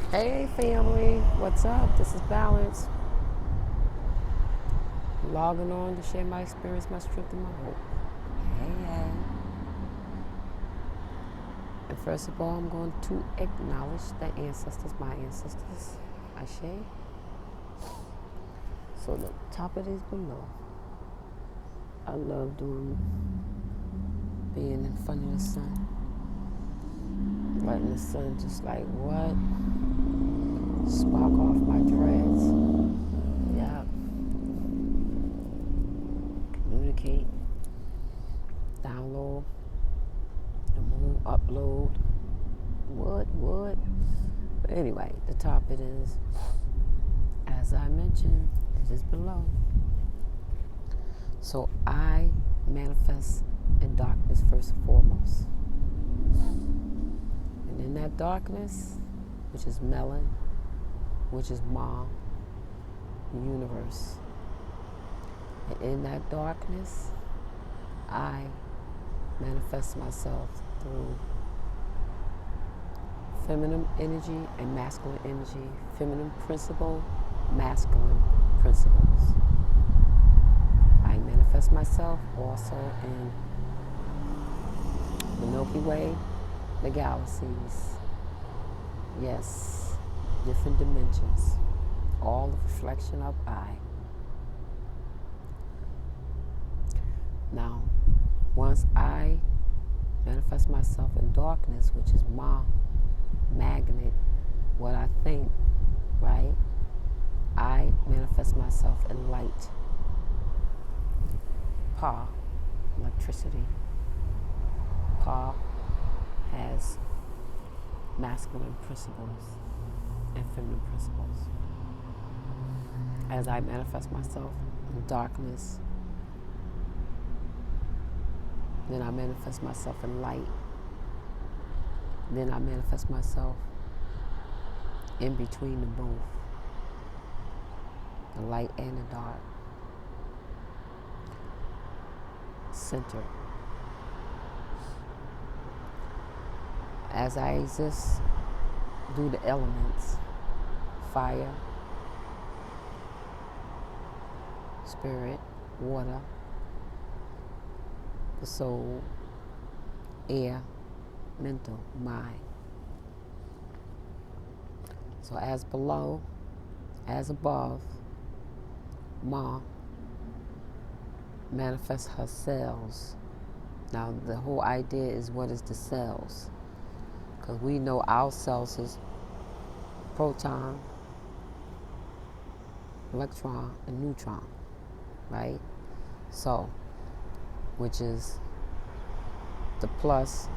Hey family, what's up? This is Balance. Logging on to share my experience, my strength, and my hope. Hey. And first of all, I'm going to acknowledge the ancestors, my ancestors. Ashe. So the top of this below. I love being in front of the sun. Letting the sun just like what? Spark off my dreads. Yeah. Communicate. Download. The moon upload. What? But anyway, the topic is, as I mentioned, it is below. So I manifest in darkness first and foremost. And in that darkness, which is melon, which is mom, universe. And in that darkness, I manifest myself through feminine energy and masculine energy, feminine principle, masculine principles. I manifest myself also in the Milky Way, the galaxies. Yes, different dimensions, all a reflection of I. Now, once I manifest myself in darkness, which is my magnet, what I think, right? I manifest myself in light. Pa, electricity. Pa has masculine principles and feminine principles. As I manifest myself in darkness, then I manifest myself in light. Then I manifest myself in between the both, the light and the dark. Center. As I exist through the elements, fire, spirit, water, the soul, air, mental, mind. So as below, as above, Ma manifests her cells. Now the whole idea is, what is the cells? Because we know our cells is proton, electron, and neutron, right? So, which is the plus,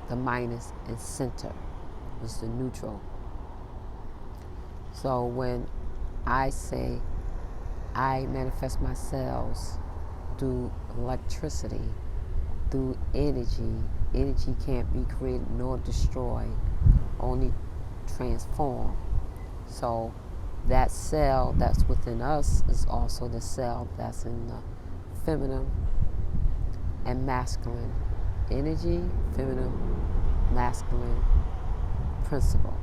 the minus, and center, which is the neutral. So when I say I manifest my cells through electricity, through energy, energy can't be created nor destroyed, only transformed. So that cell that's within us is also the cell that's in the feminine and masculine energy, feminine, masculine principle,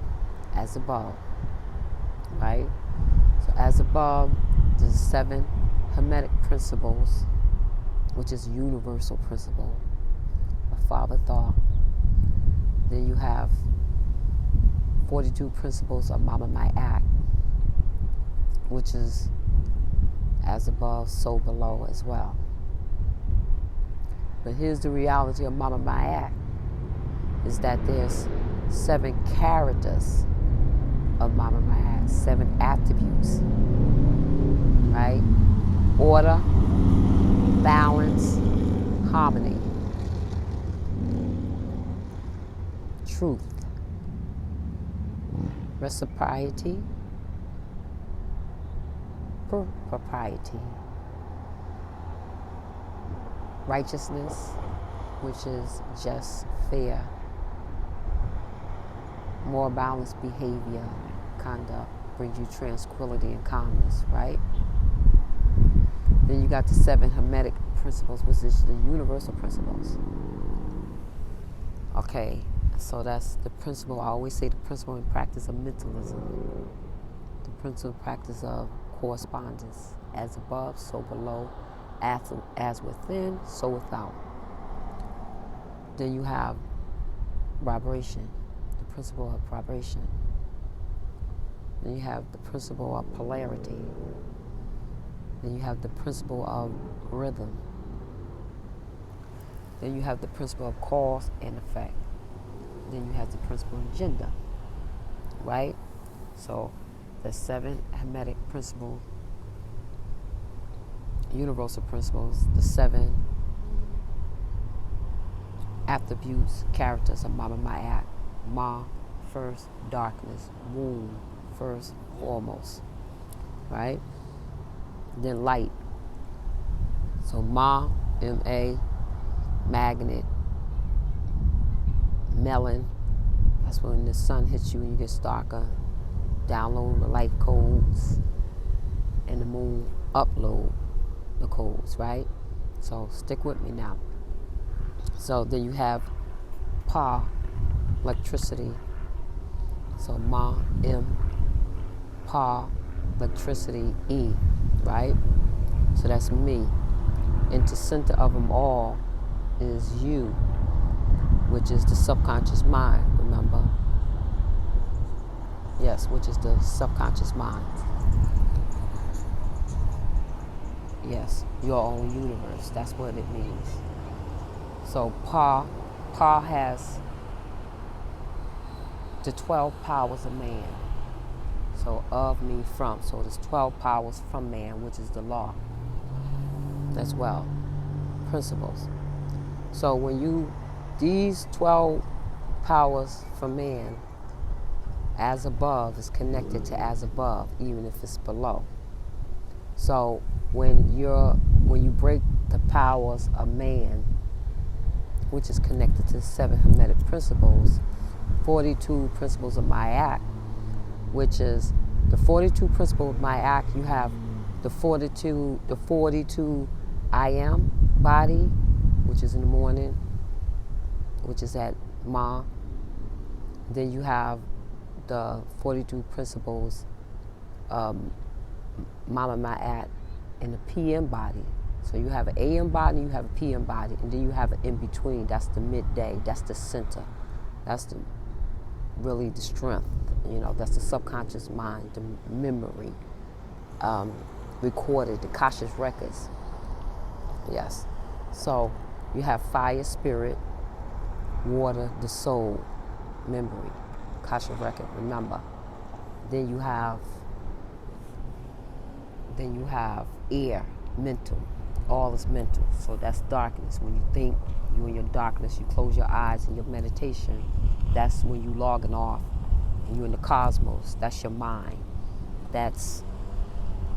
as above, right? So as above, there's 7 Hermetic principles, which is universal principle of Father Thought. Then you have 42 principles of Mama Might Act, which is as above, so below as well. But here's the reality of Mama Might Act, is that there's 7 characters of Mama Might Act, 7 attributes, right? Order, balance, harmony, truth, reciprocity, propriety, righteousness, which is just, fair, more balanced behavior, conduct, brings you tranquility and calmness, right? Then you got the 7 Hermetic principles, which is the universal principles. Okay, So that's the principle. I always say the principle and practice of mentalism. The principle practice of correspondence. As above, so below. As within, so without. Then you have vibration, the principle of vibration. Then you have the principle of polarity. Then you have the principle of rhythm. Then you have the principle of cause and effect. Then you have the principle of gender, right? So the 7 Hermetic principles, universal principles, the 7 attributes, characters of Mama Ma'at. Ma, first, darkness. Womb, first, foremost, right? Then light. So Ma, M-A, magnet, melon. That's when the sun hits you and you get darker. Download the life codes, and the moon upload the codes, right? So stick with me now. So then you have Pa, electricity. So Ma, M, Pa, electricity, E, right? So that's me. And the center of them all is you, which is the subconscious mind, remember? Yes, which is the subconscious mind. Yes, your own universe. That's what it means. So Pa has the 12 powers of man. So of, me, from. So there's 12 powers from man, which is the law as well. Principles. So when these 12 powers from man, as above is connected to as above, even if it's below. So when you break the powers of man, which is connected to the 7 Hermetic principles, 42 principles of Ma'at, which is the 42 principles of Ma'at, you have the 42 I am body, which is in the morning, which is at Ma. Then you have the 42 principles Mama Ma'at in the PM body. So you have an AM body, you have a PM body, and then you have an in-between. That's the midday, that's the center. That's really the strength, that's the subconscious mind, the memory, recorded, the Akashic records. Yes. So you have fire, spirit, water, the soul, memory, Akashic record, remember. Then you have air, mental. All is mental. So that's darkness. When you think, you're in your darkness, you close your eyes in your meditation. That's when you logging off and you're in the cosmos. That's your mind. That's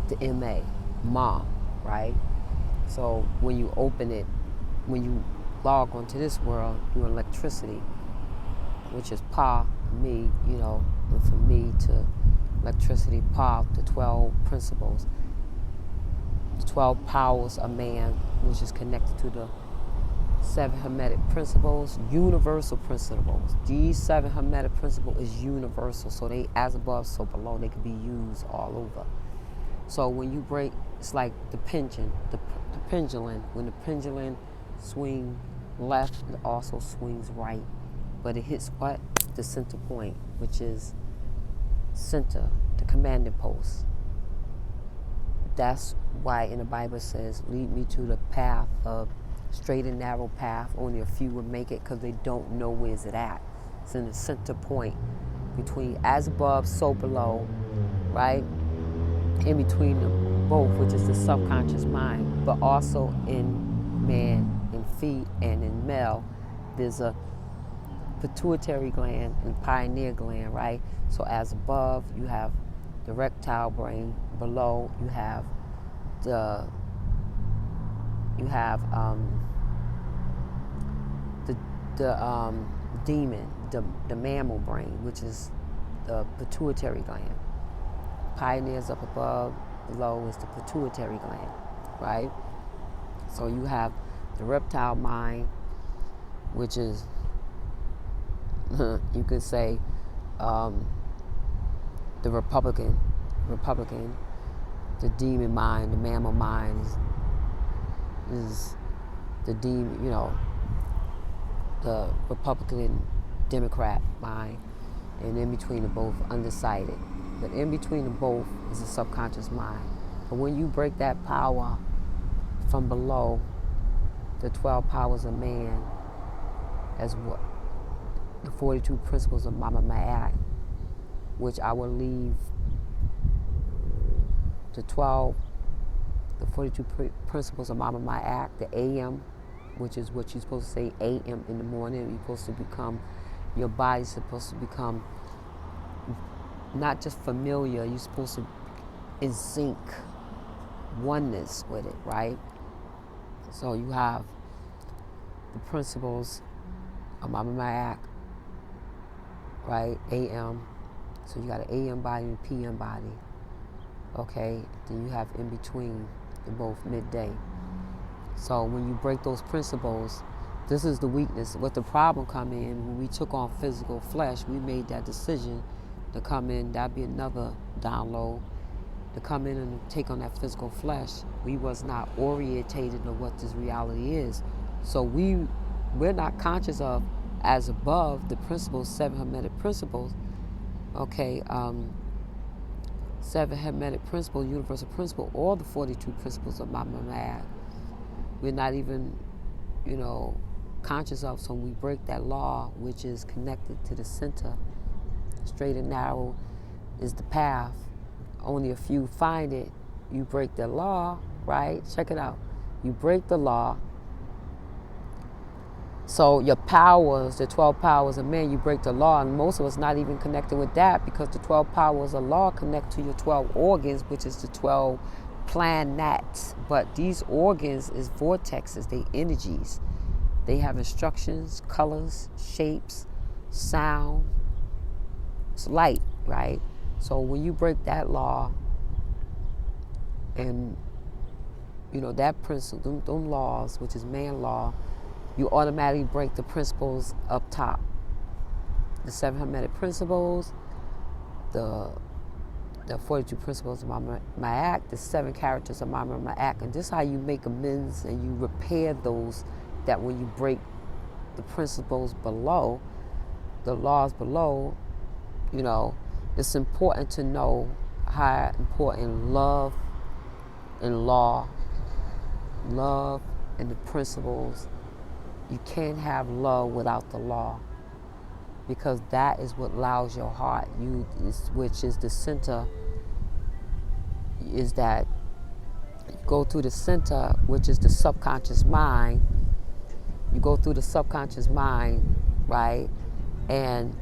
the MA, Ma, right? So when you open it, when you log onto this world, you're electricity, which is Pa, me, and from me to electricity, Pa, the 12 principles, the 12 powers of man, which is connected to the 7 Hermetic principles, universal principles. These 7 Hermetic principles is universal, so they as above, so below. They can be used all over. So when you break, it's like the pendulum. The pendulum, when the pendulum swings left, it also swings right. But it hits what? The center point, which is center, the commanding post. That's why in the Bible it says, lead me to the path of straight and narrow path. Only a few will make it because they don't know where's it at. It's in the center point between as above, so below, right? In between them both, which is the subconscious mind, but also in man, in feet, and in male, there's a pituitary gland and pineal gland, right? So as above, you have the reptile brain. Below, you have the demon, the mammal brain, which is the pituitary gland. Pineals up above, below is the pituitary gland, right? So you have the reptile mind, which is You could say the Republican, the demon mind, the mammal mind is the demon, the Republican Democrat mind, and in between the both, undecided. But in between the both is the subconscious mind. But when you break that power from below, the 12 powers of man, as what the 42 principles of Mama Ma'at, which I will leave the 42 principles of Mama Ma'at, the AM, which is what you're supposed to say AM in the morning. You're supposed to become, your body's supposed to become not just familiar, you're supposed to in sync, oneness with it, right? So you have the principles of Mama Ma'at, right? AM. So you got an AM body and a PM body. Okay, then you have in between, in both midday. So when you break those principles, this is the weakness. What the problem come in, when we took on physical flesh, we made that decision to come in, that'd be another download, to come in and take on that physical flesh. We was not orientated to what this reality is. So we're not conscious of, as above, the principles, 7 Hermetic principles, okay, 7 Hermetic principle, universal principle, or the 42 principles of Mama Ma'at. We're not even, conscious of. So we break that law, which is connected to the center. Straight and narrow is the path. Only a few find it. You break the law, right? Check it out. You break the law. So your powers, the 12 powers of man, you break the law, and most of us not even connected with that, because the 12 powers of law connect to your 12 organs, which is the 12 planets. But these organs is vortexes, they energies. They have instructions, colors, shapes, sound. It's light, right? So when you break that law, and that principle, them laws, which is man law, you automatically break the principles up top. The 7 Hermetic principles, the 42 principles of Mama Ma'at, the 7 characters of Mama Ma'at. And this is how you make amends and you repair those, that when you break the principles below, the laws below, it's important to know how important love and law, love and the principles. You can't have love without the law, because that is what allows your heart, which is the center, is that you go through the center, which is the subconscious mind. You go through the subconscious mind, right? And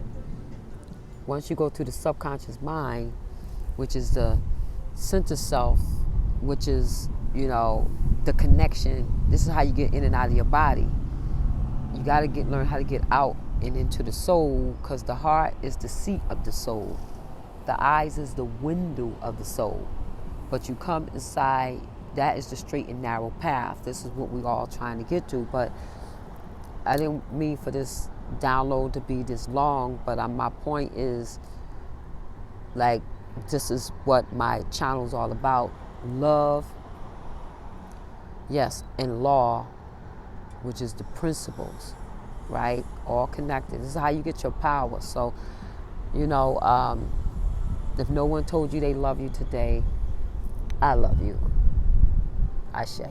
once you go through the subconscious mind, which is the center self, which is, the connection. This is how you get in and out of your body. You got to learn how to get out and into the soul, because the heart is the seat of the soul. The eyes is the window of the soul. But you come inside, that is the straight and narrow path. This is what we're all trying to get to. But I didn't mean for this download to be this long, but my point is, this is what my channel is all about. Love, yes, and law, which is the principles, right? All connected. This is how you get your power. So, if no one told you they love you today, I love you. Ashe.